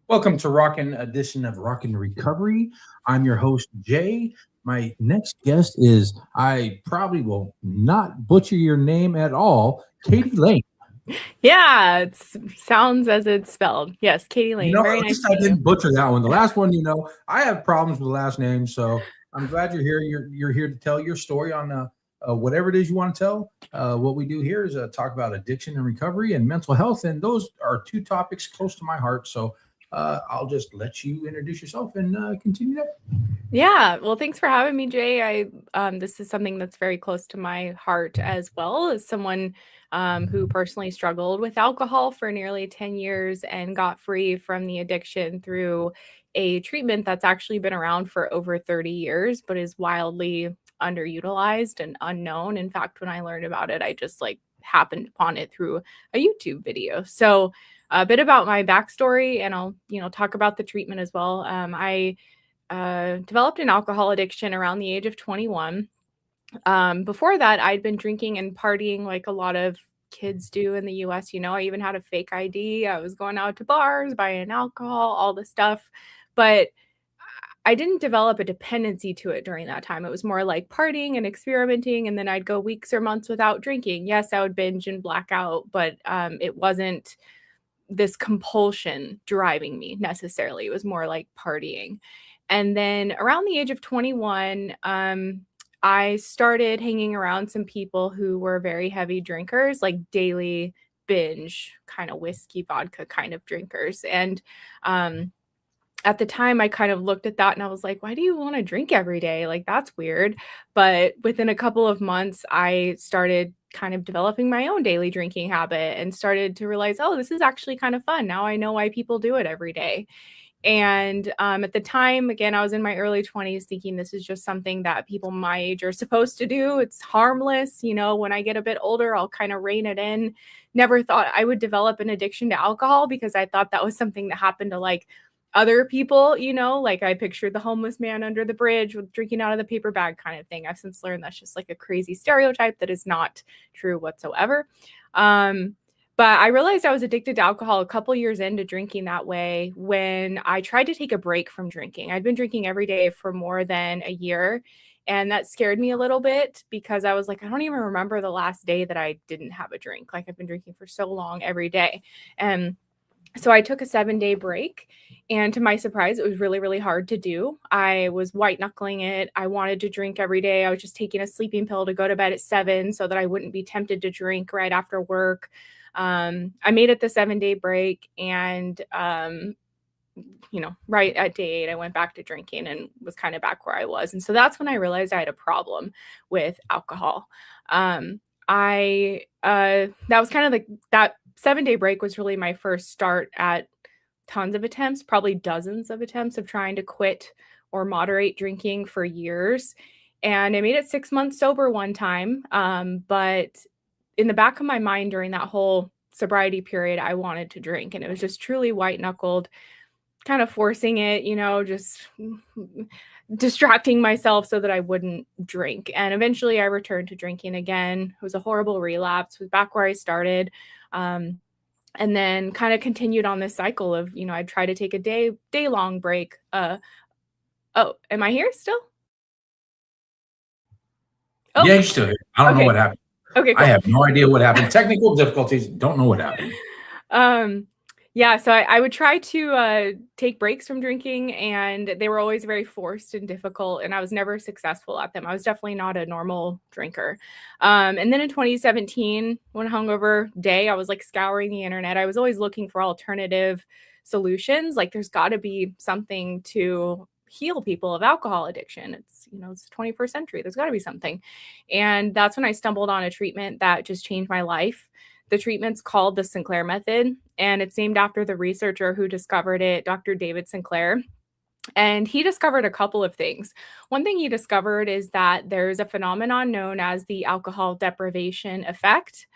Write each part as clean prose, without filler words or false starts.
Welcome to Rockin' edition of Rockin' Recovery. I'm your host, Jay. My next guest is, I probably will not butcher your name at all, Katie Lane. Yeah, it sounds as it's spelled. Yes, Katie Lane. Very At nice least to I meet you. didn't butcher that one. The last one, I have problems with last names, so I'm glad you're here. You're here to tell your story on whatever it is you want to tell. What we do here is talk about addiction and recovery and mental health, and those are two topics close to my heart. So I'll just let you introduce yourself and continue that. Yeah, well, thanks for having me, Jay. This is something that's very close to my heart as well as someone who personally struggled with alcohol for nearly 10 years and got free from the addiction through a treatment that's actually been around for over 30 years, but is wildly underutilized and unknown. In fact, when I learned about it, I just happened upon it through a YouTube video. So a bit about my backstory, and I'll, talk about the treatment as well. I developed an alcohol addiction around the age of 21. Before that, I'd been drinking and partying like a lot of kids do in the US. I even had a fake ID. I was going out to bars, buying alcohol, all the stuff. But I didn't develop a dependency to it during that time. It was more like partying and experimenting. And then I'd go weeks or months without drinking. Yes, I would binge and black out, but it wasn't this compulsion driving me necessarily. It was more like partying. And then around the age of 21, I started hanging around some people who were very heavy drinkers, like daily binge kind of whiskey, vodka kind of drinkers. And at the time, I kind of looked at that and I was like, why do you want to drink every day? Like, that's weird. But within a couple of months, I started kind of developing my own daily drinking habit and started to realize, oh, this is actually kind of fun. Now I know why people do it every day. And at the time, again, I was in my early 20s thinking this is just something that people my age are supposed to do. It's harmless. When I get a bit older, I'll kind of rein it in. Never thought I would develop an addiction to alcohol because I thought that was something that happened to like other people, like I pictured the homeless man under the bridge with drinking out of the paper bag kind of thing. I've since learned that's just like a crazy stereotype that is not true whatsoever. But I realized I was addicted to alcohol a couple years into drinking that way when I tried to take a break from drinking. I'd been drinking every day for more than a year, and that scared me a little bit because I was like, I don't even remember the last day that I didn't have a drink. Like I've been drinking for so long every day. And so I took a 7-day break, and to my surprise, it was really, really hard to do. I was white knuckling it. I wanted to drink every day. I was just taking a sleeping pill to go to bed at 7 so that I wouldn't be tempted to drink right after work. I made it the 7-day break, and right at day 8, I went back to drinking and was kind of back where I was. And so that's when I realized I had a problem with alcohol. That was kind of like that 7-day break was really my first start at tons of attempts, probably dozens of attempts of trying to quit or moderate drinking for years. And I made it 6 months sober one time. But in the back of my mind during that whole sobriety period, I wanted to drink, and it was just truly white knuckled, kind of forcing it, just distracting myself so that I wouldn't drink. And eventually I returned to drinking again. It was a horrible relapse. It was back where I started. And then kind of continued on this cycle of, I'd try to take a day long break. Oh, am I here still? Oh, yeah, you're still here. I don't know what happened. Okay, cool. I have no idea what happened. Technical difficulties. Don't know what happened. Yeah, so I would try to take breaks from drinking, and they were always very forced and difficult, and I was never successful at them. I was definitely not a normal drinker. And then in 2017, one hungover day, I was like scouring the internet. I was always looking for alternative solutions. Like there's got to be something to heal people of alcohol addiction. It's the 21st century. There's got to be something. And that's when I stumbled on a treatment that just changed my life. The treatment's called the Sinclair method, and it's named after the researcher who discovered it, Dr. David Sinclair. And he discovered a couple of things. One thing he discovered is that there's a phenomenon known as the alcohol deprivation effect.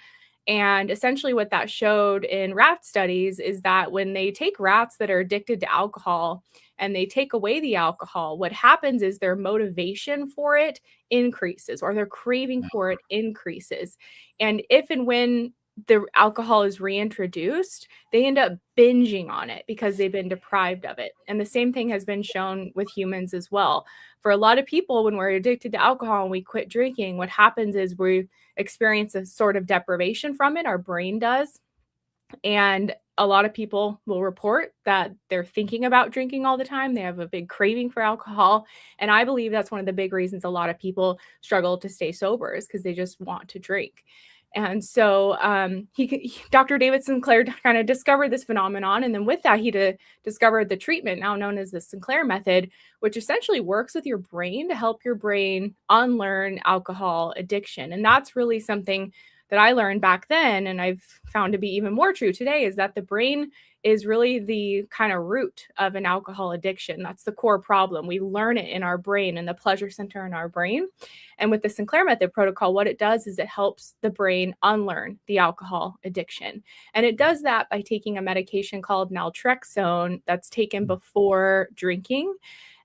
And essentially what that showed in rat studies is that when they take rats that are addicted to alcohol and they take away the alcohol, what happens is their motivation for it increases, or their craving for it increases. And if and when the alcohol is reintroduced, they end up binging on it because they've been deprived of it. And the same thing has been shown with humans as well. For a lot of people, when we're addicted to alcohol and we quit drinking, what happens is we experience a sort of deprivation from it. Our brain does. And a lot of people will report that they're thinking about drinking all the time. They have a big craving for alcohol. And I believe that's one of the big reasons a lot of people struggle to stay sober is because they just want to drink. And so Dr. David Sinclair kind of discovered this phenomenon. And then with that, he discovered the treatment now known as the Sinclair method, which essentially works with your brain to help your brain unlearn alcohol addiction. And that's really something that I learned back then, and I've found to be even more true today, is that the brain is really the kind of root of an alcohol addiction. That's the core problem. We learn it in our brain, in the pleasure center in our brain. And with the Sinclair method protocol, what it does is it helps the brain unlearn the alcohol addiction. And it does that by taking a medication called naltrexone that's taken before drinking.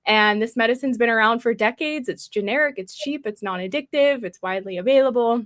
And this medicine's been around for decades. It's generic, it's cheap, it's non-addictive, it's widely available.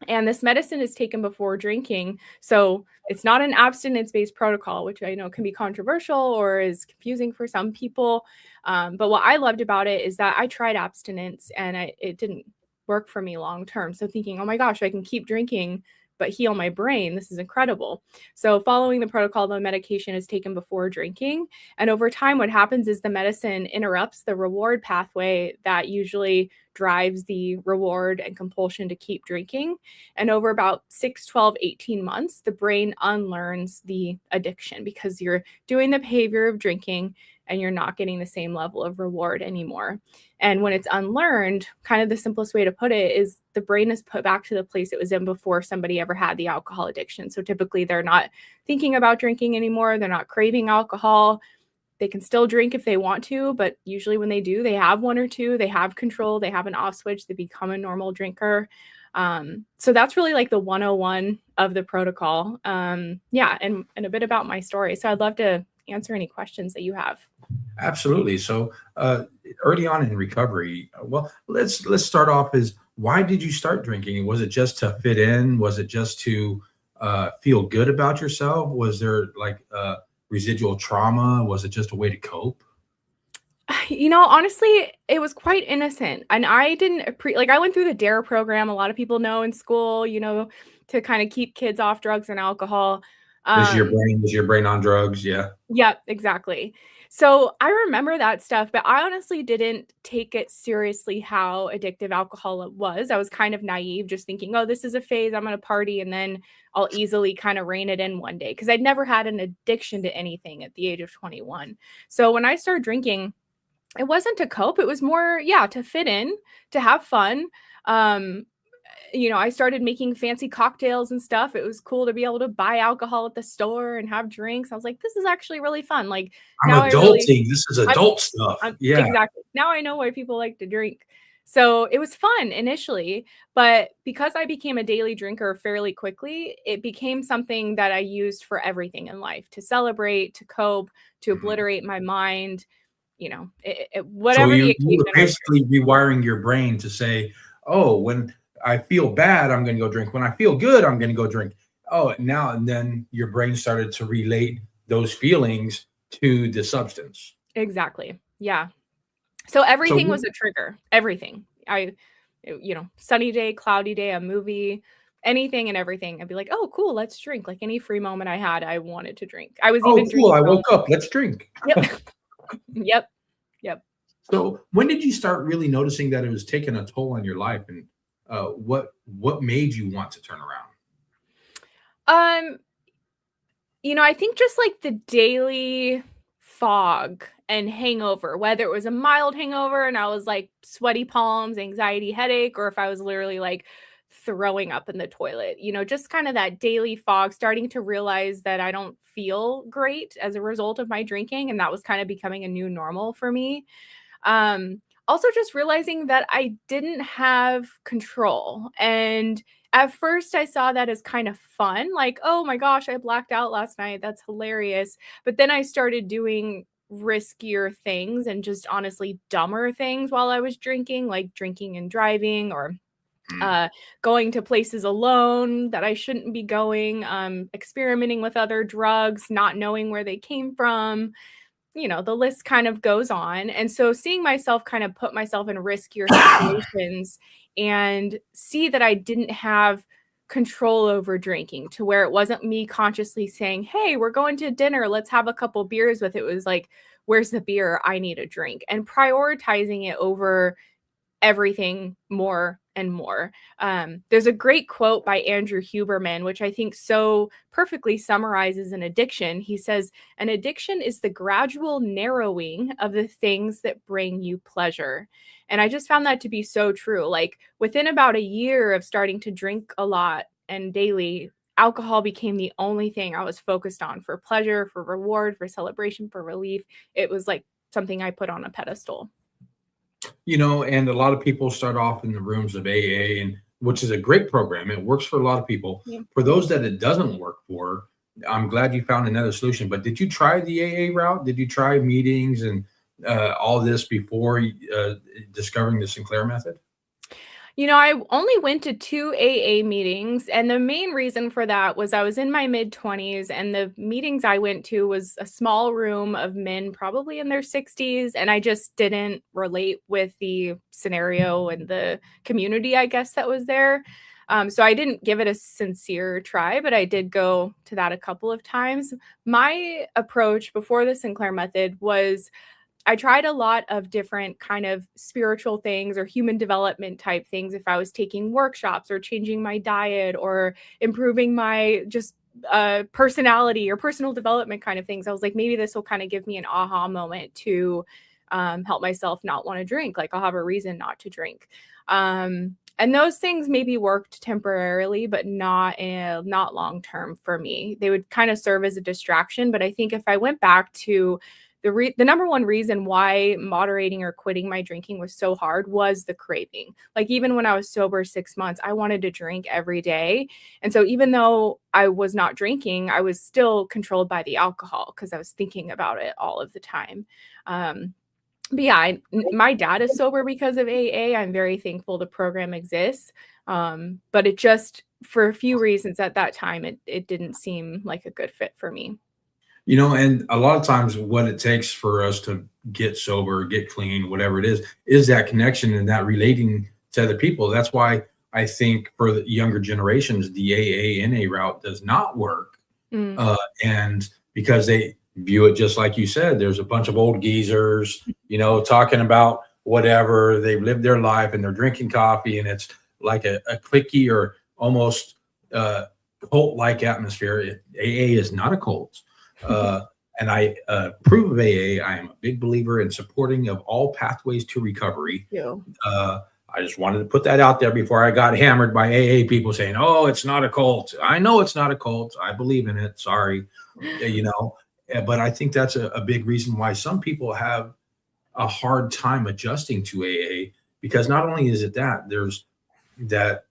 And this medicine is taken before drinking. So it's not an abstinence-based protocol, which I know can be controversial or is confusing for some people. But what I loved about it is that I tried abstinence and it didn't work for me long term. So thinking, oh my gosh, I can keep drinking but heal my brain. This is incredible. So following the protocol, the medication is taken before drinking. And over time, what happens is the medicine interrupts the reward pathway that usually drives the reward and compulsion to keep drinking. And over about 6, 12, 18 months, the brain unlearns the addiction because you're doing the behavior of drinking and you're not getting the same level of reward anymore. And when it's unlearned, kind of the simplest way to put it is the brain is put back to the place it was in before somebody ever had the alcohol addiction. So typically they're not thinking about drinking anymore. They're not craving alcohol. They can still drink if they want to, but usually when they do, they have one or two, they have control, they have an off switch, they become a normal drinker. So that's really like the 101 of the protocol. Yeah, and a bit about my story. So I'd love to answer any questions that you have. Absolutely. So early on in recovery, well, let's start off is why did you start drinking? Was it just to fit in? Was it just to feel good about yourself? Was there like residual trauma? Was it just a way to cope? Honestly, it was quite innocent. And I didn't I went through the DARE program, a lot of people know in school, to kind of keep kids off drugs and alcohol. Is your brain on drugs? Yeah. Yeah, exactly. So I remember that stuff, but I honestly didn't take it seriously how addictive alcohol was. I was kind of naive, just thinking, oh, this is a phase, I'm going to party, and then I'll easily kind of rein it in one day because I'd never had an addiction to anything at the age of 21. So when I started drinking, it wasn't to cope. It was more, yeah, to fit in, to have fun. Um, I started making fancy cocktails and stuff. It was cool to be able to buy alcohol at the store and have drinks. I was like, this is actually really fun. Like I'm now adulting. This is adult stuff. Yeah. exactly. Now I know why people like to drink. So it was fun initially, but because I became a daily drinker fairly quickly, it became something that I used for everything in life to celebrate, to cope, to obliterate my mind, So whatever the you were occasion. basically rewiring your brain to say, oh, when I feel bad, I'm going to go drink. When I feel good, I'm going to go drink. Oh, now and then your brain started to relate those feelings to the substance. Exactly. Yeah. So So everything was a trigger. Everything. Sunny day, cloudy day, a movie, anything and everything. I'd be like, oh, cool, let's drink. Like any free moment I had, I wanted to drink. I was even cool. drinking. I woke up. Let's drink. Yep. Yep. Yep. So when did you start really noticing that it was taking a toll on your life, and what made you want to turn around? I think just like the daily fog and hangover, whether it was a mild hangover and I was like sweaty palms, anxiety, headache, or if I was literally like throwing up in the toilet, just kind of that daily fog, starting to realize that I don't feel great as a result of my drinking. And that was kind of becoming a new normal for me. Also just realizing that I didn't have control. And at first I saw that as kind of fun, like, oh my gosh, I blacked out last night. That's hilarious. But then I started doing riskier things and just honestly dumber things while I was drinking, like drinking and driving or going to places alone that I shouldn't be going, experimenting with other drugs, not knowing where they came from. The list kind of goes on. And so seeing myself kind of put myself in riskier situations and see that I didn't have control over drinking, to where it wasn't me consciously saying, hey, we're going to dinner, let's have a couple beers with it. It was like, where's the beer? I need a drink. And prioritizing it over everything more and more. There's a great quote by Andrew Huberman, which I think so perfectly summarizes an addiction. He says, an addiction is the gradual narrowing of the things that bring you pleasure. And I just found that to be so true. Like within about a year of starting to drink a lot and daily, alcohol became the only thing I was focused on for pleasure, for reward, for celebration, for relief. It was like something I put on a pedestal. And a lot of people start off in the rooms of AA, and which is a great program. It works for a lot of people. Yeah. For those that it doesn't work for, I'm glad you found another solution. But did you try the AA route? Did you try meetings and all this before discovering the Sinclair method? I only went to 2 AA meetings, and the main reason for that was I was in my mid-20s, and the meetings I went to was a small room of men probably in their 60s, and I just didn't relate with the scenario and the community, I guess, that was there. So I didn't give it a sincere try, but I did go to that a couple of times. My approach before the Sinclair method was I tried a lot of different kind of spiritual things or human development type things. If I was taking workshops or changing my diet or improving my just personality or personal development kind of things, I was like, maybe this will kind of give me an aha moment to help myself not want to drink. Like I'll have a reason not to drink. And those things maybe worked temporarily, but not long term for me. They would kind of serve as a distraction. But I think if I went back to the number one reason why moderating or quitting my drinking was so hard was the craving. Like even when I was sober 6 months, I wanted to drink every day. And so even though I was not drinking, I was still controlled by the alcohol because I was thinking about it all of the time. But yeah, my dad is sober because of AA. I'm very thankful the program exists. But it just, for a few reasons at that time, it didn't seem like a good fit for me. And a lot of times what it takes for us to get sober, get clean, whatever it is that connection and that relating to other people. That's why I think for the younger generations, the AA-NA route does not work. And because they view it just like you said, there's a bunch of old geezers, talking about whatever, they've lived their life and they're drinking coffee, and it's like a cliquey or almost cult-like atmosphere. AA is not a cult. And I approve of AA. I am a big believer in supporting of all pathways to recovery. Yeah. I just wanted to put that out there before I got hammered by AA people saying, "Oh, it's not a cult." I know it's not a cult. I believe in it. Sorry, But I think that's a big reason why some people have a hard time adjusting to AA, because not only is it that there's that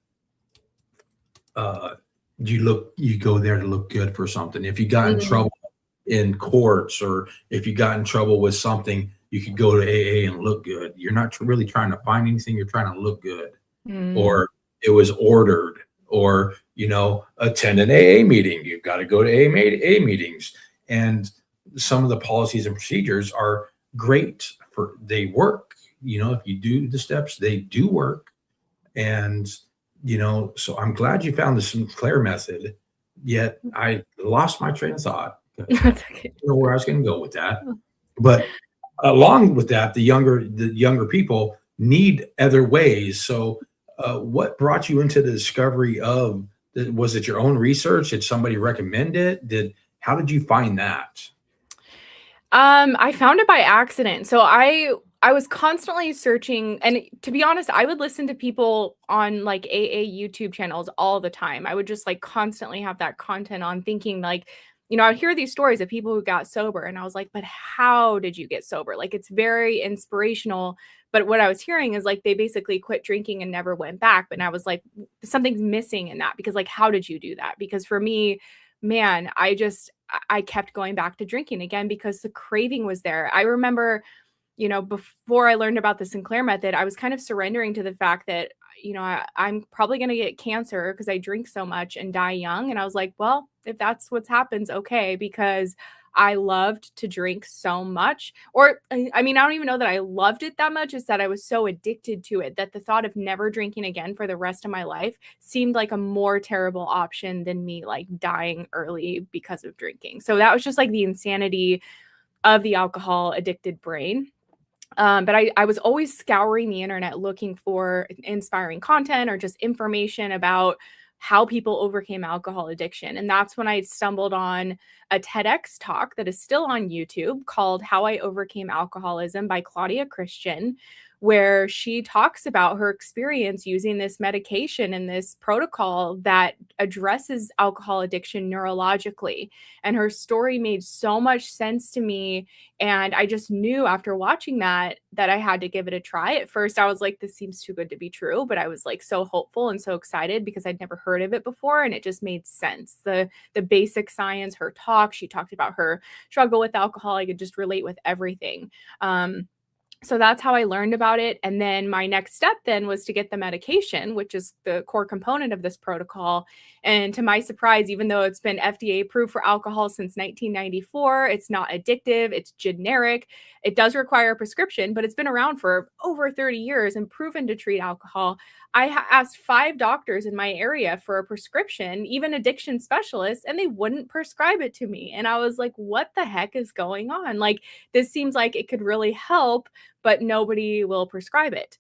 you go there to look good for something. If you got in trouble in courts, or if you got in trouble with something, you could go to AA and look good. You're not really trying to find anything. You're trying to look good. Or it was ordered, or, attend an AA meeting. You've got to go to AA meetings. And some of the policies and procedures are great they work. If you do the steps, they do work. And, so I'm glad you found the Sinclair method, yet I lost my train of thought. That's okay. I don't know where I was going to go with that. But along with that, the younger people need other ways. So what brought you into the discovery of, was it your own research? Did somebody recommend it? How did you find that? I found it by accident. So I was constantly searching, and to be honest, I would listen to people on like AA YouTube channels all the time. I would just like constantly have that content on, thinking like, I would hear these stories of people who got sober, and I was like, but how did you get sober? Like, it's very inspirational. But what I was hearing is like, they basically quit drinking and never went back. But I was like, something's missing in that, because like, how did you do that? Because for me, man, I kept going back to drinking again because the craving was there. I remember, before I learned about the Sinclair method, I was kind of surrendering to the fact that, I'm probably going to get cancer because I drink so much and die young. And I was like, well, if that's what happens, okay, because I loved to drink so much. Or, I mean, I don't even know that I loved it that much. It's that I was so addicted to it that the thought of never drinking again for the rest of my life seemed like a more terrible option than me like dying early because of drinking. So that was just like the insanity of the alcohol addicted brain. But I was always scouring the internet looking for inspiring content or just information about how people overcame alcohol addiction. And that's when I stumbled on a TEDx talk that is still on YouTube called How I Overcame Alcoholism by Claudia Christian, where she talks about her experience using this medication and this protocol that addresses alcohol addiction neurologically. And her story made so much sense to me. And I just knew after watching that I had to give it a try. At first, I was like, this seems too good to be true. But I was like so hopeful and so excited because I'd never heard of it before. And it just made sense. The basic science, her talk, she talked about her struggle with alcohol. I could just relate with everything. So that's how I learned about it. And then my next step then was to get the medication, which is the core component of this protocol. And to my surprise, even though it's been FDA approved for alcohol since 1994, it's not addictive, it's generic. It does require a prescription, but it's been around for over 30 years and proven to treat alcohol. I asked 5 doctors in my area for a prescription, even addiction specialists, and they wouldn't prescribe it to me. And I was like, what the heck is going on? Like, this seems like it could really help, but nobody will prescribe it.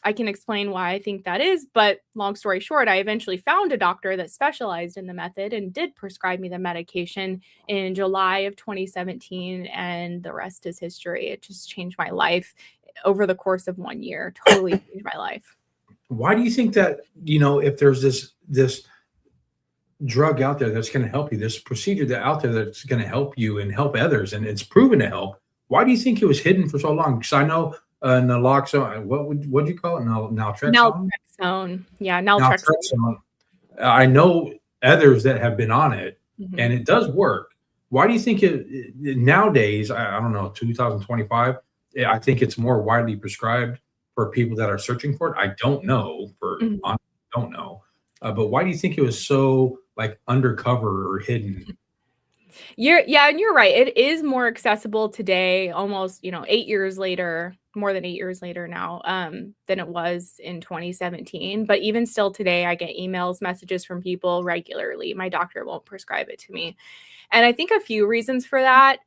I can explain why I think that is, but long story short, I eventually found a doctor that specialized in the method and did prescribe me the medication in July of 2017, and the rest is history. It just changed my life over the course of 1 year, totally changed my life. Why do you think that, if there's this drug out there that's going to help you, this procedure that out there that's going to help you and help others, and it's proven to help, why do you think it was hidden for so long? Because I know naloxone, what'd you call it? Naltrexone? Naltrexone. Yeah, naltrexone. Naltrexone. I know others that have been on it, and it does work. Why do you think nowadays, I don't know, 2025, I think it's more widely prescribed for people that are searching for it? I don't know. I don't know. But why do you think it was so like undercover or hidden? And you're right. It is more accessible today, almost, 8 years later, more than 8 years later now, than it was in 2017. But even still today, I get emails, messages from people regularly. My doctor won't prescribe it to me. And I think a few reasons for that.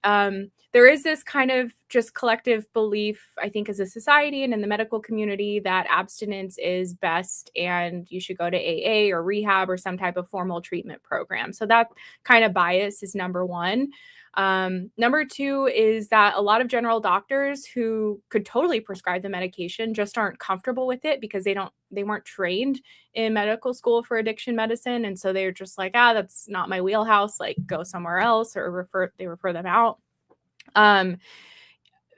There is this kind of just collective belief, I think, as a society and in the medical community, that abstinence is best and you should go to AA or rehab or some type of formal treatment program. So that kind of bias is number one. Number two is that a lot of general doctors who could totally prescribe the medication just aren't comfortable with it because they weren't trained in medical school for addiction medicine. And so they're just like, that's not my wheelhouse, like go somewhere else, or refer them out.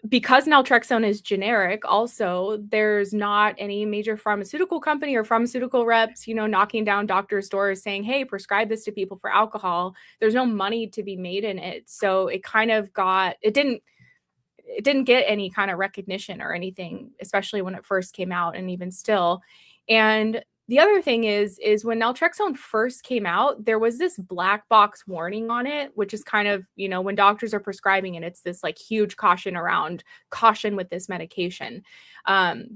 Because naltrexone is generic, also, there's not any major pharmaceutical company or pharmaceutical reps, knocking down doctors' doors saying, hey, prescribe this to people for alcohol. There's no money to be made in it. So it kind of it didn't get any kind of recognition or anything, especially when it first came out and even still. And the other thing is when naltrexone first came out, there was this black box warning on it, which is kind of, when doctors are prescribing it, it's this like huge caution with this medication.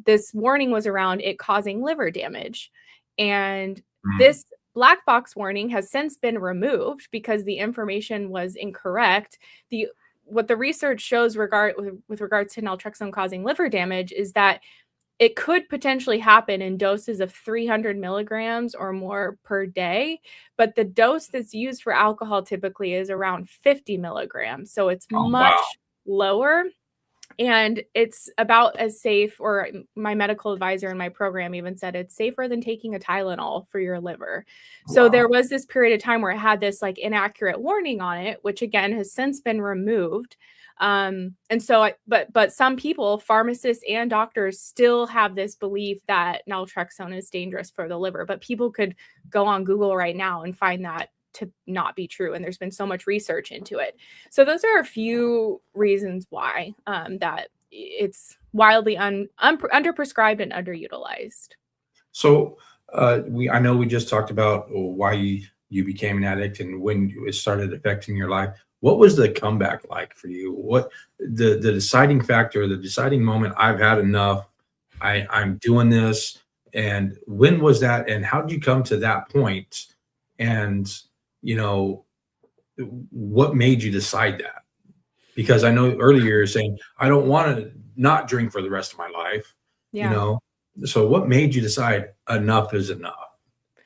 This warning was around it causing liver damage. And this black box warning has since been removed because the information was incorrect. What the research shows with regards to naltrexone causing liver damage is that it could potentially happen in doses of 300 milligrams or more per day, but the dose that's used for alcohol typically is around 50 milligrams. So it's much lower, and it's about as safe, or my medical advisor in my program even said it's safer than taking a Tylenol for your liver. So there was this period of time where it had this like inaccurate warning on it, which again has since been removed. And so, but some people, pharmacists and doctors, still have this belief that naltrexone is dangerous for the liver, but people could go on Google right now and find that to not be true. And there's been so much research into it. So those are a few reasons why, that it's wildly underprescribed and underutilized. So I know we just talked about why you became an addict and when it started affecting your life. What was the comeback like for you? What the deciding factor, the deciding moment? I've had enough. I'm doing this. And when was that? And how did you come to that point? And you know, what made you decide that? Because I know earlier you were saying I don't want to not drink for the rest of my life. You Yeah. know, so what made you decide enough is enough?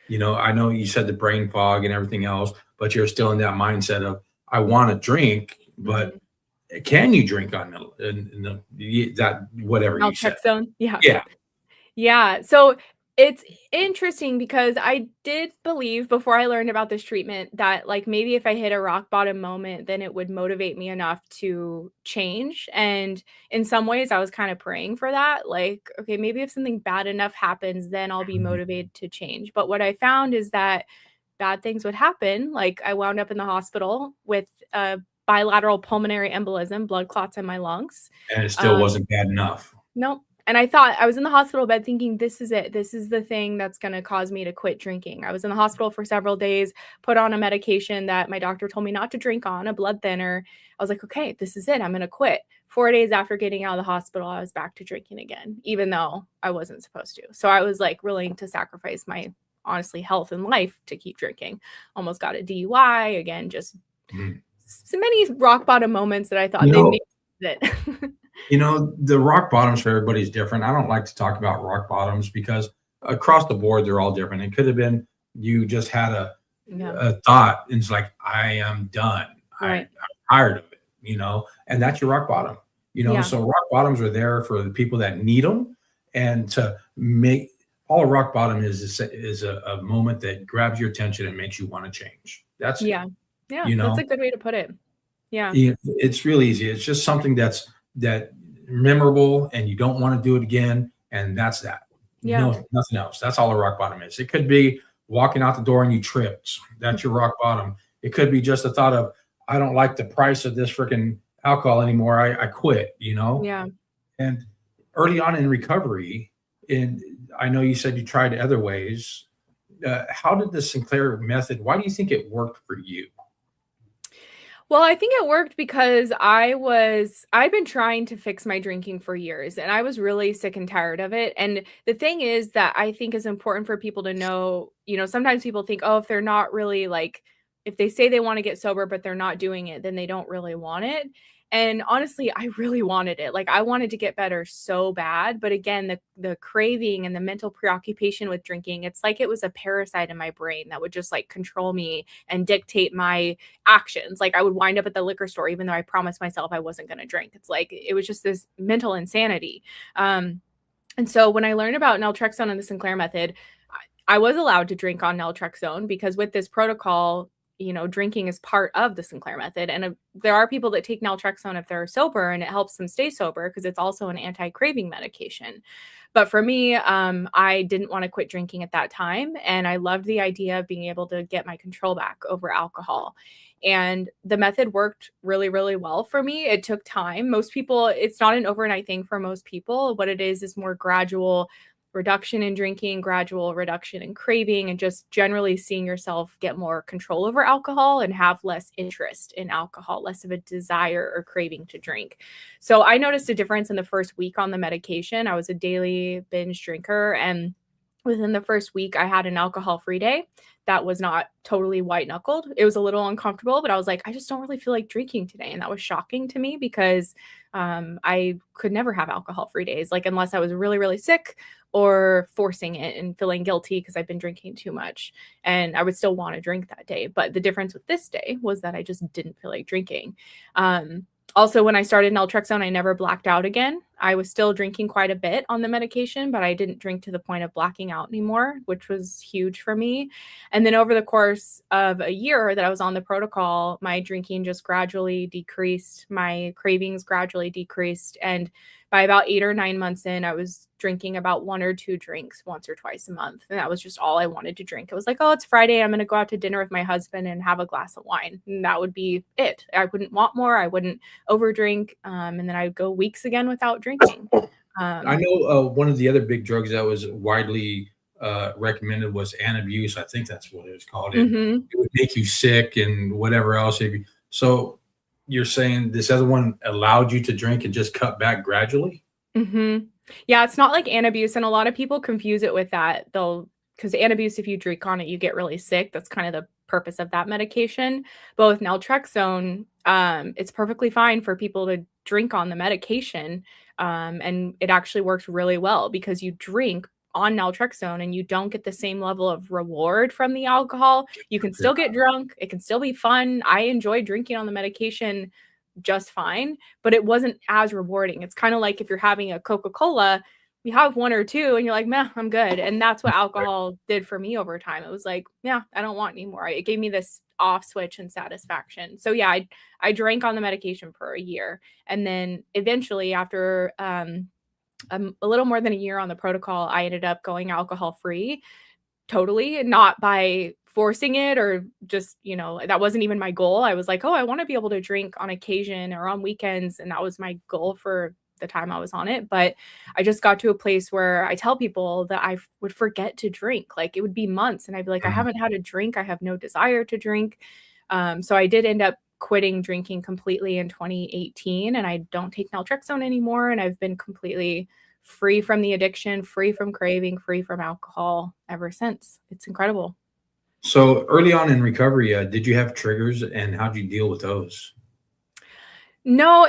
I know you said the brain fog and everything else, but you're still in that mindset of I want to drink, but Mhm. can you drink on that whatever you said? Naltrexone. Yeah. Yeah. Yeah. So it's interesting because I did believe before I learned about this treatment that, like, maybe if I hit a rock bottom moment, then it would motivate me enough to change. And in some ways, I was kind of praying for that. Like, okay, maybe if something bad enough happens, then I'll be Mhm. motivated to change. But what I found is that bad things would happen. Like, I wound up in the hospital with a bilateral pulmonary embolism, blood clots in my lungs. And it still Um, wasn't bad enough. Nope, and I thought I was in the hospital bed thinking, "This is it. This is the thing that's gonna cause me to quit drinking." I was in the hospital for several days, put on a medication that my doctor told me not to drink on, a blood thinner. I was like, "Okay, this is it. I'm gonna quit." 4 days after getting out of the hospital, I was back to drinking again, even though I wasn't supposed to. So I was, like, willing to sacrifice my, honestly, health and life to keep drinking. Almost got a DUI, again, just Mhm. so many rock bottom moments that I thought You they know, made it. the rock bottoms for everybody's different. I don't like to talk about rock bottoms because across the board they're all different. It could have been you just had Yeah, a thought and it's like I am done. I'm right. tired of it, and that's your rock bottom. Yeah. So rock bottoms are there for the people that need them, and to make all a rock bottom is a moment that grabs your attention and makes you want to change. That's it. Yeah. Yeah, You that's know, a good way to put it. Yeah. It's really easy. It's just something that memorable, and you don't want to do it again, and that's that. Yeah. No, nothing else. That's all a rock bottom is. It could be walking out the door and you tripped. That's your rock bottom. It could be just a thought of I don't like the price of this freaking alcohol anymore. I quit. Yeah. And early on in recovery, and I know you said you tried other ways. How did the Sinclair method? Why do you think it worked for you? Well, I think it worked because I'd been trying to fix my drinking for years, and I was really sick and tired of it. And the thing is that I think is important for people to know, sometimes people think, "Oh, if they're not really like if they say they want to get sober but they're not doing it, then they don't really want it." And honestly, I really wanted it. Like, I wanted to get better so bad, but again, the craving and the mental preoccupation with drinking, it's like it was a parasite in my brain that would just, like, control me and dictate my actions. Like, I would wind up at the liquor store even though I promised myself I wasn't gonna drink. It's like it was just this mental insanity. And so when I learned about naltrexone and the Sinclair method, I was allowed to drink on naltrexone because with this protocol, drinking is part of the Sinclair method. And there are people that take naltrexone if they're sober and it helps them stay sober because it's also an anti-craving medication. But for me, I didn't want to quit drinking at that time. And I loved the idea of being able to get my control back over alcohol. And the method worked really, really well for me. It took time. Most people, it's not an overnight thing for most people. What it is more gradual reduction in drinking, gradual reduction in craving, and just generally seeing yourself get more control over alcohol and have less interest in alcohol, less of a desire or craving to drink. So I noticed a difference in the first week on the medication. I was a daily binge drinker, and within the first week, I had an alcohol-free day that was not totally white knuckled. It was a little uncomfortable, but I was like, I just don't really feel like drinking today. And that was shocking to me because I could never have alcohol-free days, like unless I was really, really sick or forcing it and feeling guilty because I've been drinking too much. And I would still want to drink that day. But the difference with this day was that I just didn't feel like drinking. Also, when I started naltrexone, I never blacked out again. I was still drinking quite a bit on the medication, but I didn't drink to the point of blacking out anymore, which was huge for me. And then over the course of a year that I was on the protocol, my drinking just gradually decreased, my cravings gradually decreased. And by about 8 or 9 months in, I was drinking about 1 or 2 drinks once or twice a month. And that was just all I wanted to drink. It was like, oh, it's Friday. I'm going to go out to dinner with my husband and have a glass of wine. And that would be it. I wouldn't want more. I wouldn't overdrink. And then I'd go weeks again without drinking. I know one of the other big drugs that was widely recommended was antabuse. I think that's what it was called. Mm-hmm. It would make you sick and whatever else. So you're saying this other one allowed you to drink and just cut back gradually? Mm-hmm. Yeah, it's not like antabuse, and a lot of people confuse it with that. Because antabuse, if you drink on it, you get really sick. That's kind of the purpose of that medication. But with naltrexone, it's perfectly fine for people to drink on the medication, and it actually works really well because you drink on naltrexone and you don't get the same level of reward from the alcohol. You can still get drunk. It can still be fun. I enjoy drinking on the medication just fine, but it wasn't as rewarding. It's kind of like if you're having a Coca-Cola, you have 1 or 2 and you're like, meh, I'm good. And that's what alcohol did for me over time. It was like, yeah, I don't want anymore. It gave me this off switch and satisfaction. So yeah, I drank on the medication for a year. And then eventually after a little more than a year on the protocol, I ended up going alcohol free totally, not by forcing it or just, that wasn't even my goal. I was like, oh, I want to be able to drink on occasion or on weekends. And that was my goal for the time I was on it. But I just got to a place where I tell people that I would forget to drink. Like it would be months and I'd be like, I haven't had a drink. I have no desire to drink. So I did end up quitting drinking completely in 2018 and I don't take naltrexone anymore. And I've been completely free from the addiction, free from craving, free from alcohol ever since. It's incredible. So early on in recovery, did you have triggers and how did you deal with those? No,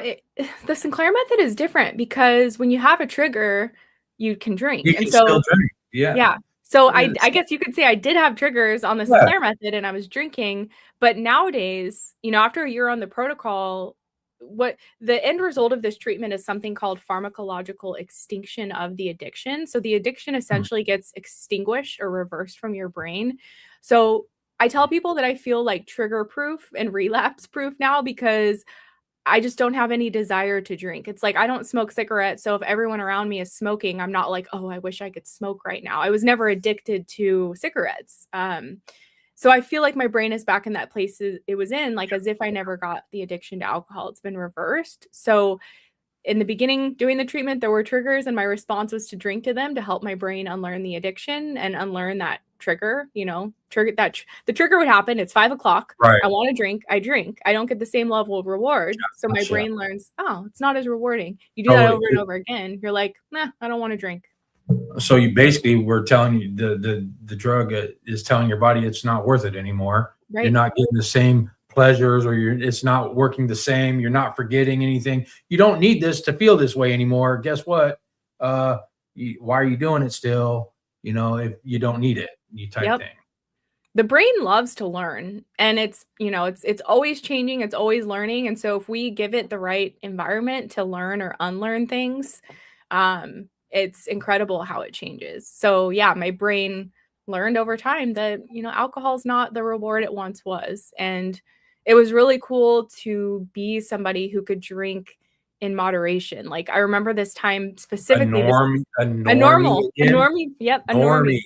the Sinclair method is different because when you have a trigger, you can drink. You can still drink. Yeah. So I guess you could say I did have triggers on the Yeah. Sinclair method and I was drinking, but nowadays, after a year on the protocol, what the end result of this treatment is something called pharmacological extinction of the addiction. So the addiction essentially gets extinguished or reversed from your brain. So I tell people that I feel like trigger proof and relapse proof now because I just don't have any desire to drink. It's like I don't smoke cigarettes. So if everyone around me is smoking, I'm not like, oh, I wish I could smoke right now. I was never addicted to cigarettes. So I feel like my brain is back in that place it was in, like as if I never got the addiction to alcohol. It's been reversed. So in the beginning, doing the treatment, there were triggers, and my response was to drink to them to help my brain unlearn the addiction and unlearn that trigger. The trigger would happen. It's 5 o'clock. Right. I want to drink. I drink. I don't get the same level of reward. So my brain learns, oh, it's not as rewarding. You do that over and over again. You're like, nah, I don't want to drink. So you basically were telling you the drug is telling your body it's not worth it anymore. Right. You're not getting the same pleasures, or it's not working the same. You're not forgetting anything. You don't need this to feel this way anymore. Guess what? Why are you doing it still? If you don't need it, you type thing. The brain loves to learn, and it's always changing. It's always learning. And so if we give it the right environment to learn or unlearn things, it's incredible how it changes. So yeah, my brain learned over time that, alcohol is not the reward it once was. And it was really cool to be somebody who could drink in moderation. Like I remember this time specifically. A normie. Yep. A normie.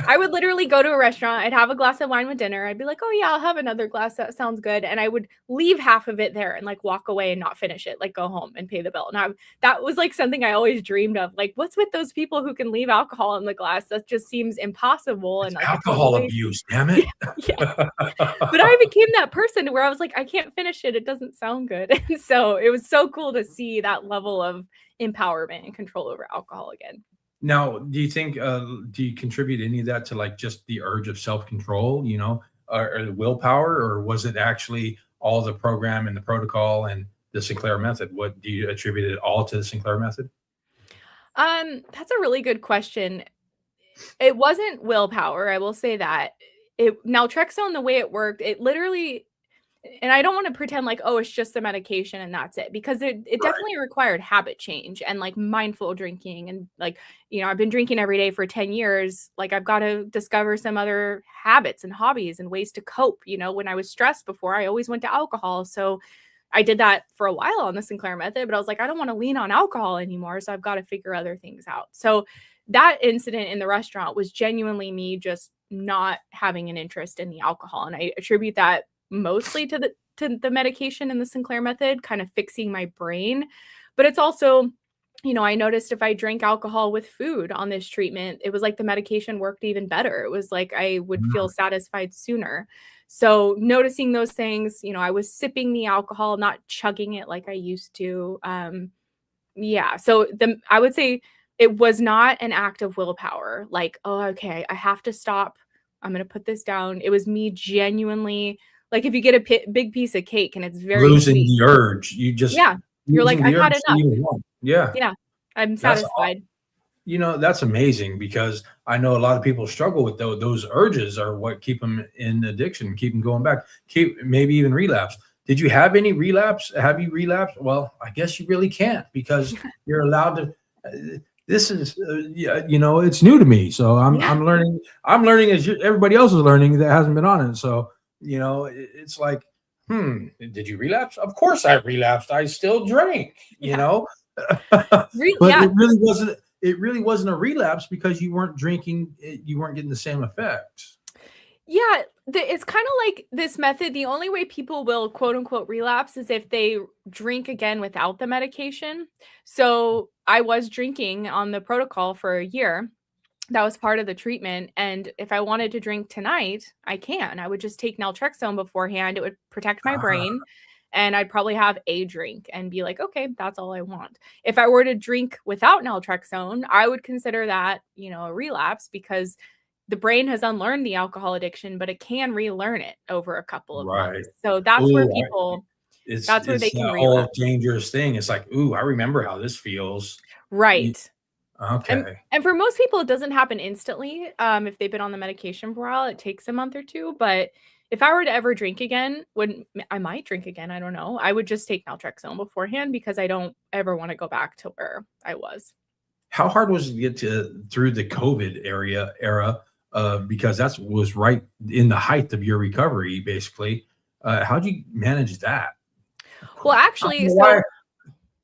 I would literally go to a restaurant. I'd have a glass of wine with dinner. I'd be like, oh yeah, I'll have another glass. That sounds good. And I would leave half of it there and like walk away and not finish it, like go home and pay the bill. And that was like something I always dreamed of. Like, what's with those people who can leave alcohol in the glass? That just seems impossible. And like alcohol abuse, damn it. Yeah. But I became that person where I was like, I can't finish it. It doesn't sound good. And so it was so cool to see that level of empowerment and control over alcohol again. Now, do you think, do you contribute any of that to like just the urge of self-control, or the willpower, or was it actually all the program and the protocol and the Sinclair method? What do you attribute it all to the Sinclair method? That's a really good question. It wasn't willpower. I will say that naltrexone, the way it worked, and I don't want to pretend like, oh, it's just the medication and that's it, because it Right. definitely required habit change and like mindful drinking. And like, I've been drinking every day for 10 years. Like, I've got to discover some other habits and hobbies and ways to cope. When I was stressed before, I always went to alcohol. So I did that for a while on the Sinclair method, but I was like, I don't want to lean on alcohol anymore. So I've got to figure other things out. So that incident in the restaurant was genuinely me just not having an interest in the alcohol. And I attribute that mostly to the medication and the Sinclair method kind of fixing my brain. But it's also, I noticed if I drank alcohol with food on this treatment, it was like the medication worked even better. It was like I would feel satisfied sooner. So noticing those things, I was sipping the alcohol, not chugging it like I used to. Yeah. So I would say it was not an act of willpower. Like, oh, okay, I have to stop. I'm going to put this down. It was me genuinely, like, if you get a big piece of cake and it's very Losing sweet. the urge. You just Yeah. You're like, losing the I've urge had to enough. even want. Yeah. Yeah. I'm That's satisfied. that's amazing, because I know a lot of people struggle with those urges are what keep them in addiction, keep them going back, keep maybe even relapse. Did you have any relapse? Have you relapsed? Well, I guess you really can't, because you're allowed to. This is, yeah, it's new to me, so I'm Yeah. I'm learning. I'm learning as everybody else is learning that hasn't been on it. So it's like, did you relapse? Of course I relapsed. I still drink. Yeah. But Yeah. it really wasn't a relapse, because you weren't drinking, you weren't getting the same effects. Yeah, it's kind of like this method. The only way people will quote unquote relapse is if they drink again without the medication. So I was drinking on the protocol for a year. That was part of the treatment. And if I wanted to drink tonight, I can. I would just take naltrexone beforehand. It would protect my Ah, brain. And I'd probably have a drink and be like, okay, that's all I want. If I were to drink without naltrexone, I would consider that, a relapse, because the brain has unlearned the alcohol addiction, but it can relearn it over a couple of right. months. So that's where Ooh, that's where they it's can that whole relapse. dangerous thing. It's like, ooh, I remember how this feels. Y- Right. And Okay. and for most people, it doesn't happen instantly. If they've been on the medication for a while, it takes a month or two. But if I were to ever drink again, when I might drink again, I don't know. I would just take naltrexone beforehand, because I don't ever want to go back to where I was. How hard was it to get through the COVID era? Because that was right in the height of your recovery, basically. How'd you manage that? Well, I don't actually, know why. so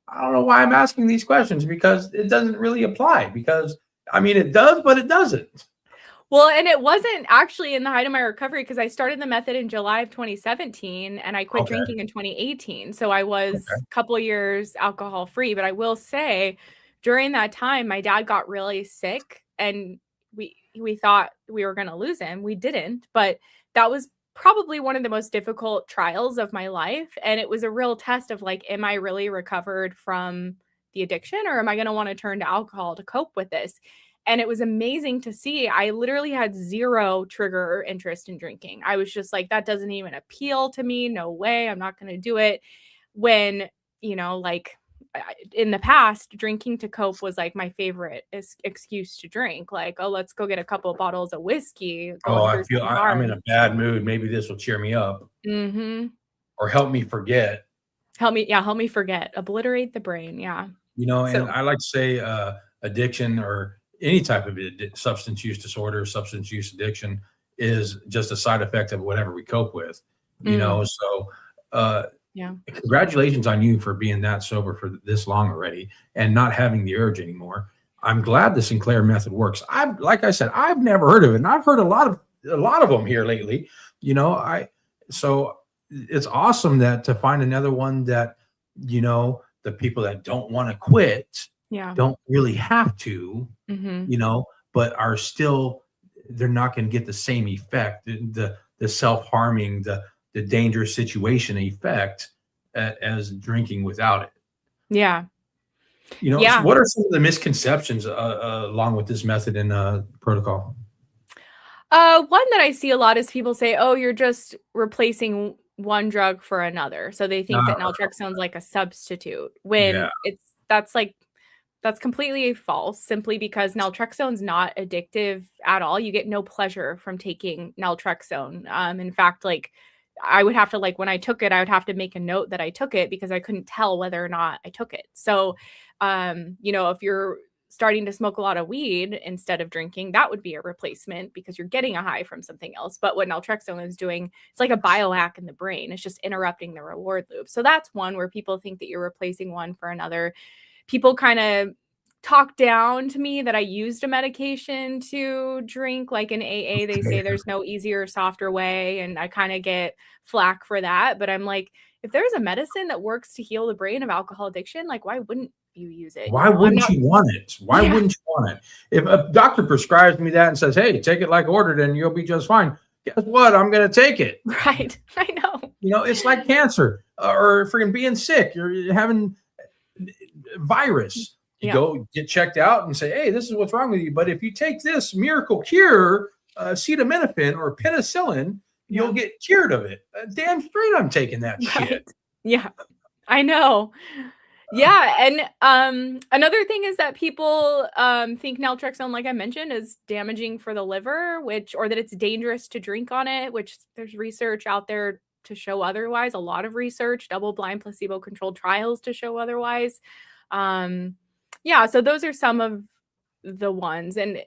I don't know why I'm asking these questions, because it doesn't really apply. Because I mean, it does, but it doesn't. well, and it wasn't actually in the height of my recovery, because I started the method in July of 2017 and I quit Okay. drinking in 2018. So I was Okay. a couple of years alcohol free. But I will say, during that time, my dad got really sick and we thought we were going to lose him. We didn't, but that was probably one of the most difficult trials of my life. And it was a real test of like, am I really recovered from the addiction, or am I going to want to turn to alcohol to cope with this? And it was amazing to see. I literally had zero trigger or interest in drinking. I was just like, that doesn't even appeal to me. No way. I'm not going to do it. When, like in the past, drinking to cope was like my favorite excuse to drink. Like, oh, let's go get a couple of bottles of whiskey, go Oh, through some I'm bars. in a bad mood. Maybe this will cheer me up Mm-hmm. or help me forget. Help me forget, obliterate the brain. Yeah. And So, I like to say, addiction, or any type of substance use disorder, substance use addiction, is just a side effect of whatever we cope with. mm, So uh, yeah. congratulations on you for being that sober for this long already and not having the urge anymore. I'm glad the Sinclair method works. Like I said, I've never heard of it, and I've heard a lot of them here lately. I so it's awesome that to find another one that the people that don't want to quit Yeah. don't really have to, Mm-hmm. you know, but are still, they're not going to get the same effect, the self-harming, the dangerous situation effect, as drinking without it. Yeah. So Yeah. what are some of the misconceptions along with this method and protocol? One that I see a lot is people say, "Oh, you're just replacing one drug for another." So they think that Uh, naltrexone's like a substitute, yeah. when that's completely false, simply because naltrexone's not addictive at all. You get no pleasure from taking naltrexone. In fact, like I would have to, like, when I took it, I would have to make a note that I took it because I couldn't tell whether or not I took it. So, if you're starting to smoke a lot of weed instead of drinking, that would be a replacement because you're getting a high from something else. But what naltrexone is doing, it's like a biohack in the brain. It's just interrupting the reward loop. So that's one where people think that you're replacing one for another. People kind of talk down to me that I used a medication to drink. Like in AA, they say there's no easier, softer way. And I kind of get flack for that. But I'm like, if there's a medicine that works to heal the brain of alcohol addiction, like, why wouldn't you use it? Why wouldn't you want it? Why Yeah. wouldn't you want it? If a doctor prescribes me that and says, hey, take it like ordered and you'll be just fine, guess what? I'm going to take it. Right. I know. It's like cancer or freaking being sick. You're having virus. You go get checked out and say, hey, this is what's wrong with you. But if you take this miracle cure, acetaminophen or penicillin, you'll get cured of it. Damn straight I'm taking that shit. Yeah, I know. Yeah. And another thing is that people think naltrexone, like I mentioned, is damaging for the liver, or that it's dangerous to drink on it, which there's research out there to show otherwise. A lot of research, double-blind placebo-controlled trials to show otherwise. Yeah, so those are some of the ones. And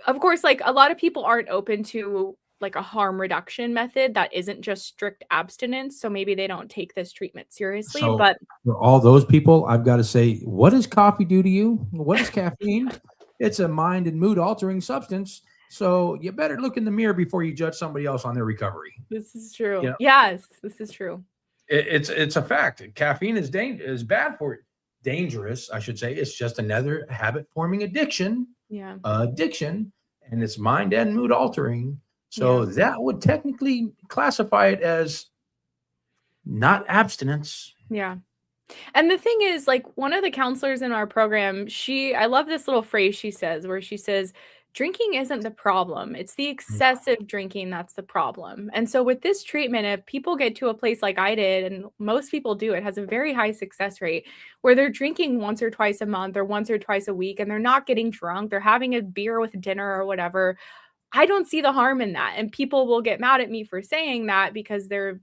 of course, like, a lot of people aren't open to like a harm reduction method that isn't just strict abstinence. So maybe they don't take this treatment seriously. So but for all those people, I've got to say, what does coffee do to you? What is caffeine? It's a mind and mood altering substance. So you better look in the mirror before you judge somebody else on their recovery. This is true. Yes, this is true. It's a fact. Caffeine is bad for you. Dangerous, I should say. It's just another habit forming addiction. Yeah. And it's mind and mood altering. So that would technically classify it as not abstinence. Yeah. And the thing is, like, one of the counselors in our program, I love this little phrase she says, where she says, drinking isn't the problem. It's the excessive drinking that's the problem. And so with this treatment, if people get to a place like I did, and most people do, it has a very high success rate where they're drinking once or twice a month or once or twice a week, and they're not getting drunk. They're having a beer with dinner or whatever. I don't see the harm in that. And people will get mad at me for saying that because they're,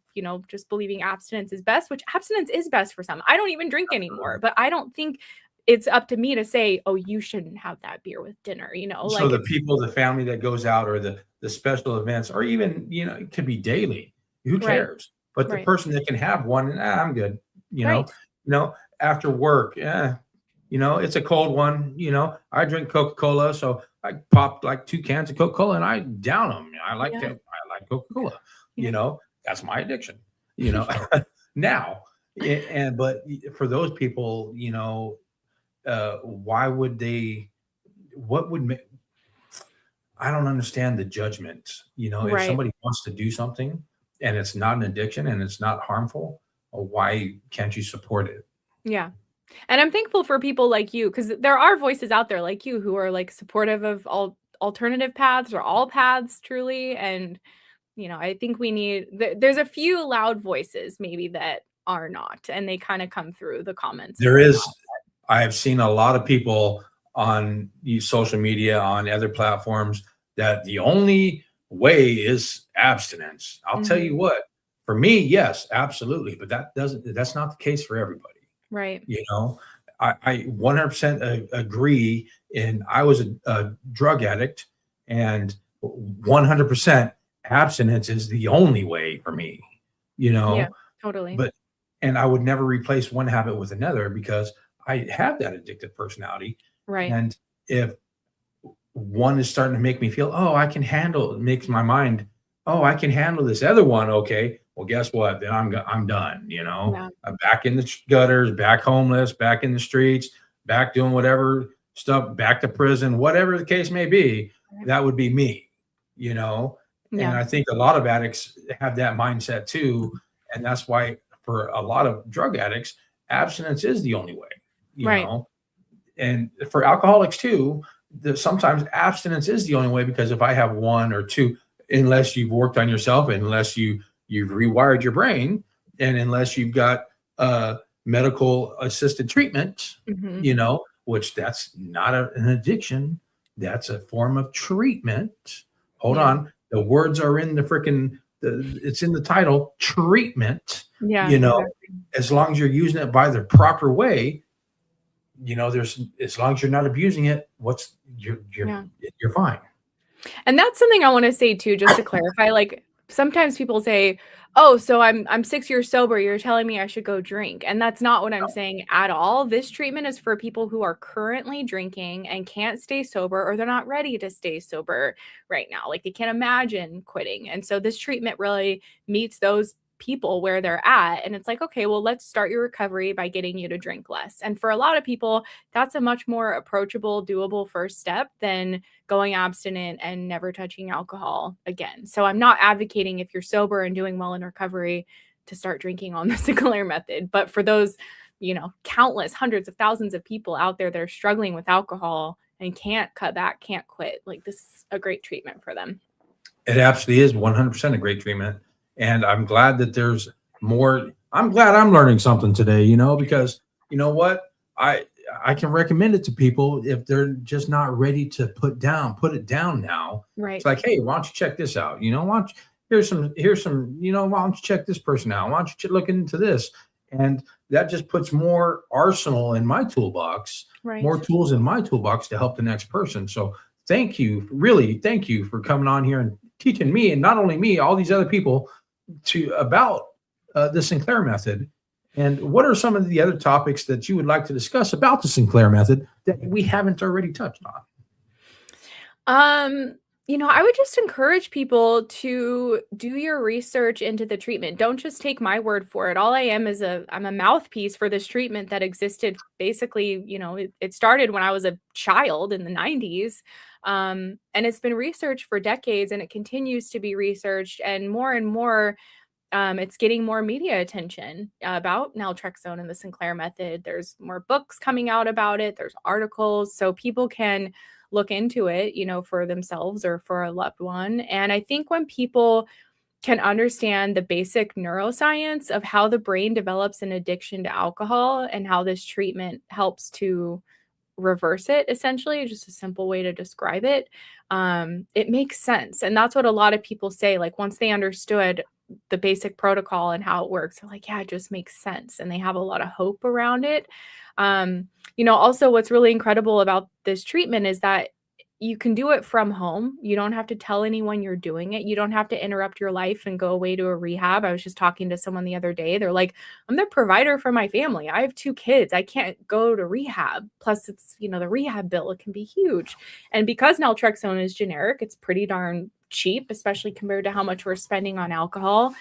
just believing abstinence is best, which abstinence is best for some. I don't even drink anymore, but I don't think it's up to me to say, oh, you shouldn't have that beer with dinner, So the family that goes out, or the special events, or even, it could be daily. Who cares? But the person that can have one, I'm good. After work, it's a cold one. I drink Coca-Cola, so I popped like 2 cans of Coca-Cola and I down them. I like Coca-Cola. That's my addiction. Now, but for those people, why would they? What would make? I don't understand the judgment. If somebody wants to do something and it's not an addiction and it's not harmful, why can't you support it? Yeah. And I'm thankful for people like you, because there are voices out there like you who are like supportive of all alternative paths, or all paths, truly. And, I think there's a few loud voices maybe that are not, and they kind of come through the comments. I have seen a lot of people on social media, on other platforms, that the only way is abstinence. I'll tell you what, for me, yes, absolutely. But that's not the case for everybody. Right. I 100% agree. And I was a drug addict, and 100% abstinence is the only way for me, Yeah, totally. And I would never replace one habit with another because I have that addictive personality. Right. And if one is starting to make me feel, it makes my mind, I can handle this other one. Okay. Well, guess what? Then I'm done. I'm back in the gutters, back homeless, back in the streets, back doing whatever stuff, back to prison, whatever the case may be. That would be me, And I think a lot of addicts have that mindset too. And that's why for a lot of drug addicts, abstinence is the only way, you know? And for alcoholics too, sometimes abstinence is the only way, because if I have one or two, unless you've worked on yourself, unless you've rewired your brain, and unless you've got medical assisted treatment, which that's not an addiction, that's a form of treatment. Hold on. The words are in the freaking, it's in the title, treatment. Yeah, You know, exactly. as long as you're using it by the proper way, there's, as long as you're not abusing it, Yeah. you're fine. And that's something I want to say too, just to clarify. Like sometimes people say, "Oh, so I'm 6 years sober. You're telling me I should go drink," and that's not what I'm saying at all. This treatment is for people who are currently drinking and can't stay sober, or they're not ready to stay sober right now. Like they can't imagine quitting, and so this treatment really meets those people where they're at. And it's like, okay, well, let's start your recovery by getting you to drink less. And for a lot of people, that's a much more approachable, doable first step than going abstinent and never touching alcohol again. So I'm not advocating if you're sober and doing well in recovery to start drinking on the Sinclair method. But for those, countless hundreds of thousands of people out there that are struggling with alcohol and can't cut back, can't quit, like this is a great treatment for them. It absolutely is 100% a great treatment. And I'm glad that there's more. I'm glad I'm learning something today, because you know what? I can recommend it to people if they're just not ready to put it down now. Right. It's like, hey, why don't you check this out? Here's some, why don't you check this person out? Why don't you look into this? And that just puts more arsenal in my toolbox, Right. more tools in my toolbox to help the next person. So thank you for coming on here and teaching me, and not only me, all these other people about the Sinclair method. And what are some of the other topics that you would like to discuss about the Sinclair method that we haven't already touched on? I would just encourage people to do your research into the treatment. Don't just take my word for it. All I am is I'm a mouthpiece for this treatment that existed basically, it started when I was a child in the 90s. And it's been researched for decades, and it continues to be researched, and more it's getting more media attention about naltrexone and the Sinclair method. There's more books coming out about it. There's articles, so people can look into it, for themselves or for a loved one. And I think when people can understand the basic neuroscience of how the brain develops an addiction to alcohol and how this treatment helps to reverse it, essentially, just a simple way to describe it, it makes sense. And that's what a lot of people say. Like once they understood the basic protocol and how it works, they're like, yeah, it just makes sense. And they have a lot of hope around it. Also what's really incredible about this treatment is that you can do it from home. You don't have to tell anyone you're doing it. You don't have to interrupt your life and go away to a rehab. I was just talking to someone the other day. They're like, I'm the provider for my family. I have 2 kids. I can't go to rehab. Plus it's, the rehab bill, it can be huge. And because naltrexone is generic, it's pretty darn cheap, especially compared to how much we're spending on alcohol.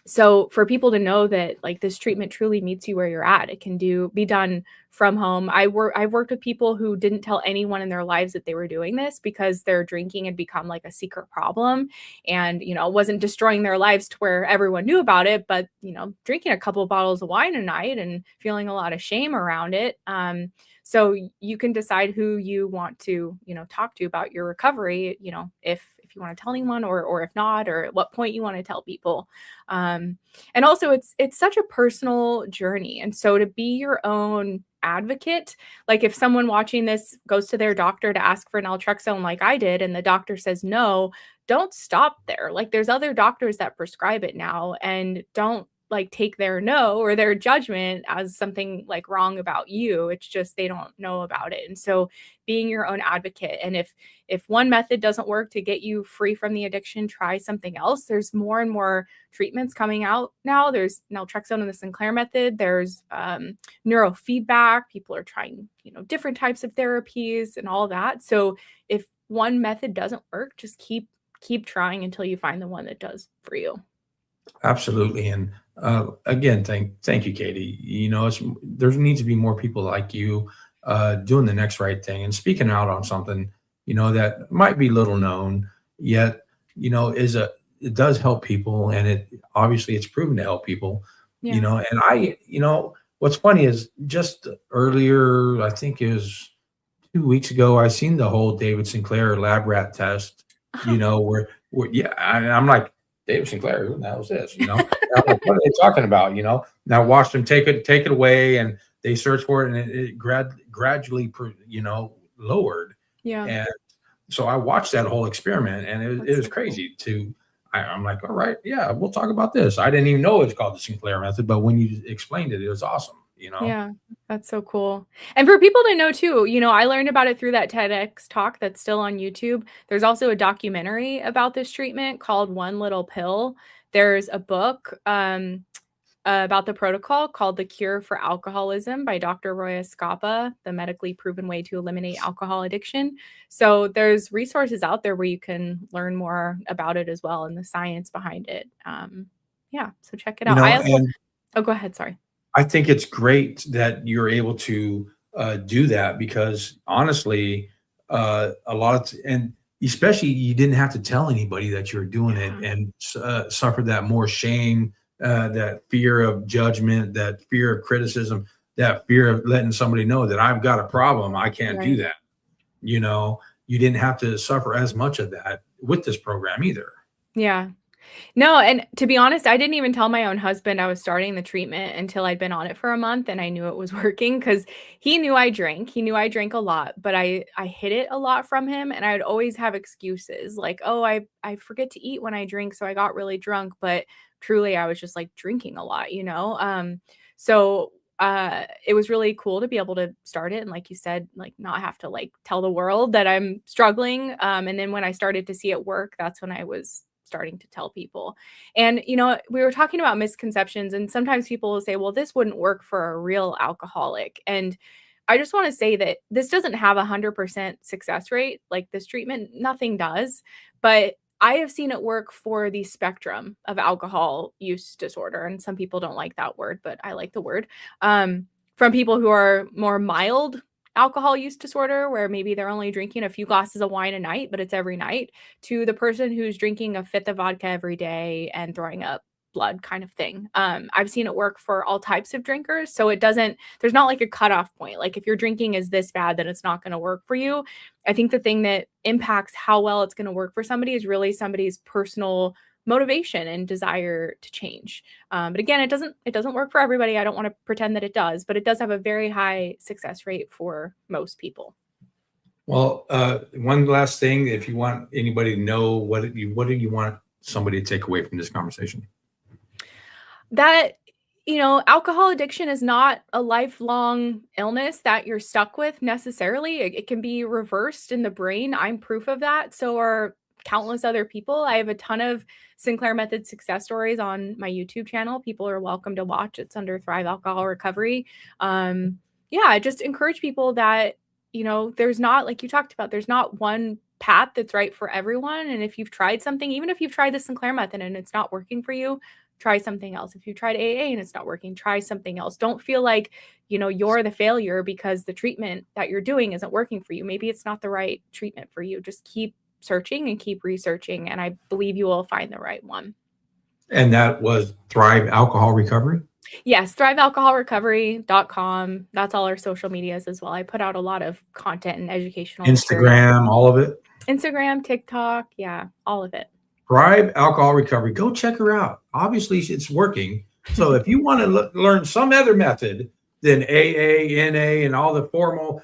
So for people to know that like this treatment truly meets you where you're at, it can be done from home. I've worked with people who didn't tell anyone in their lives that they were doing this because their drinking had become like a secret problem, and it wasn't destroying their lives to where everyone knew about it, but drinking a couple of bottles of wine a night and feeling a lot of shame around it. So you can decide who you want to, talk to about your recovery, if you want to tell anyone or if not, or at what point you want to tell people. And also it's such a personal journey. And so to be your own advocate, like if someone watching this goes to their doctor to ask for naltrexone like I did, and the doctor says no, don't stop there. Like there's other doctors that prescribe it now, and don't like take their no or their judgment as something like wrong about you. It's just they don't know about it. And so being your own advocate, and if one method doesn't work to get you free from the addiction, try something else. There's more and more treatments coming out now. There's naltrexone and the Sinclair method. There's neurofeedback. People are trying different types of therapies and all that. So if one method doesn't work, just keep trying until you find the one that does for you. Absolutely. And again, thank you, Katie. There needs to be more people like you doing the next right thing and speaking out on something, that might be little known, yet, it does help people. And it's proven to help people, Yeah. and what's funny is just earlier, I think it was 2 weeks ago, I seen the whole David Sinclair lab rat test, where I'm like, David Sinclair, who the hell is this? I'm like, what are they talking about? Now watch them take it away, and they search for it, and it gradually, lowered. Yeah. And So I watched that whole experiment, and it That's was so cool. crazy to. I'm like, all right, yeah, we'll talk about this. I didn't even know it's called the Sinclair method, but when you explained it, it was awesome. Yeah, that's so cool. And for people to know too, I learned about it through that TEDx talk that's still on YouTube. There's also a documentary about this treatment called One Little Pill. There's a book about the protocol called The Cure for Alcoholism by Dr. Roy Escapa, the medically proven way to eliminate alcohol addiction. So there's resources out there where you can learn more about it as well and the science behind it. Yeah, so check it out. I also, And oh, go ahead. Sorry. I think it's great that you're able to do that because honestly, a lot of, and especially you didn't have to tell anybody that you're doing it Yeah, and suffer that more shame, that fear of judgment, that fear of criticism, that fear of letting somebody know that I've got a problem. I can't do right. that. You know, you didn't have to suffer as much of that with this program either. Yeah. No, and to be honest, I didn't even tell my own husband I was starting the treatment until I'd been on it for a month and I knew it was working because he knew I drank. He knew I drank a lot, but I hid it a lot from him and I would always have excuses like, "Oh, I forget to eat when I drink, so I got really drunk." But truly I was just like drinking a lot. So it was really cool to be able to start it and like you said, like not have to like tell the world that I'm struggling. And then when I started to see it work, that's when I was starting to tell people. And, we were talking about misconceptions, and sometimes people will say, well, this wouldn't work for a real alcoholic. And I just want to say that this doesn't have a 100% success rate. Like this treatment, nothing does. But I have seen it work for the spectrum of alcohol use disorder. And some people don't like that word, but I like the word. From people who are more mild alcohol use disorder, where maybe they're only drinking a few glasses of wine a night, but it's every night, to the person who's drinking a fifth of vodka every day and throwing up blood kind of thing. I've seen it work for all types of drinkers. So there's not like a cutoff point. Like if your drinking is this bad, then it's not going to work for you. I think the thing that impacts how well it's going to work for somebody is really somebody's personal motivation and desire to change. But again, it doesn't work for everybody. I don't want to pretend that it does, but it does have a very high success rate for most people. Well, one last thing, if you want anybody to know what do you want somebody to take away from this conversation? That, alcohol addiction is not a lifelong illness that you're stuck with necessarily. It can be reversed in the brain. I'm proof of that. So are countless other people. I have a ton of Sinclair Method success stories on my YouTube channel. People are welcome to watch. It's under Thrive Alcohol Recovery. Yeah, I just encourage people that, there's not, like you talked about, there's not one path that's right for everyone. And if you've tried something, even if you've tried the Sinclair Method and it's not working for you, try something else. If you've tried AA and it's not working, try something else. Don't feel like, you're the failure because the treatment that you're doing isn't working for you. Maybe it's not the right treatment for you. Just keep searching and keep researching, and I believe you will find the right one. And that was Thrive Alcohol Recovery. Yes, thrivealcoholrecovery.com. That's all our social medias as well. I put out a lot of content and educational material. Instagram, all of it. Instagram, TikTok, yeah, all of it. Thrive Alcohol Recovery. Go check her out. Obviously, it's working. So if you want to learn some other method than AA, NA, and all the formal,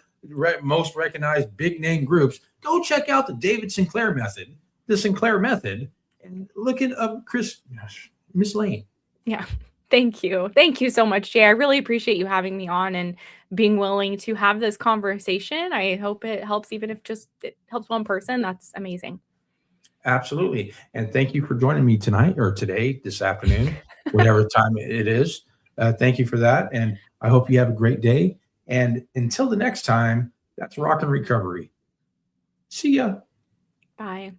most recognized big name groups, go check out the David Sinclair method, the Sinclair method, and look at Miss Lain. Yeah. Thank you. Thank you so much, Jay. I really appreciate you having me on and being willing to have this conversation. I hope it helps, even if just it helps one person. That's amazing. Absolutely. And thank you for joining me tonight or today, this afternoon, whatever time it is. Thank you for that. And I hope you have a great day. And until the next time, that's Rock and Recovery. See ya. Bye.